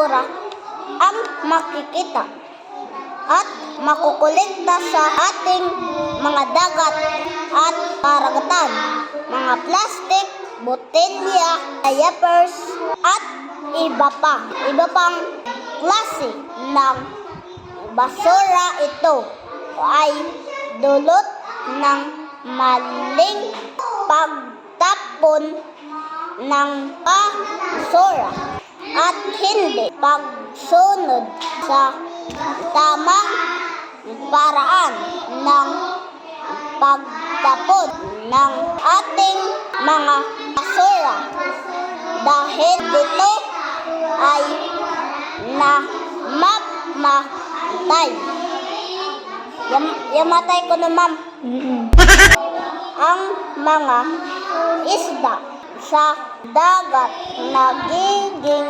basura ang makikita at makukolekta sa ating mga dagat at karagatan. Mga plastic, botelya, diapers, at iba pang klase ng basura. Ito ay dulot ng maling pagtapon ng basura at hindi pagsunod sa tamang paraan ng pagtapon ng ating mga basura. Dahil dito ay namamatay. Yamatay ko na, ma'am. Ang mga isda sa dagat nagiging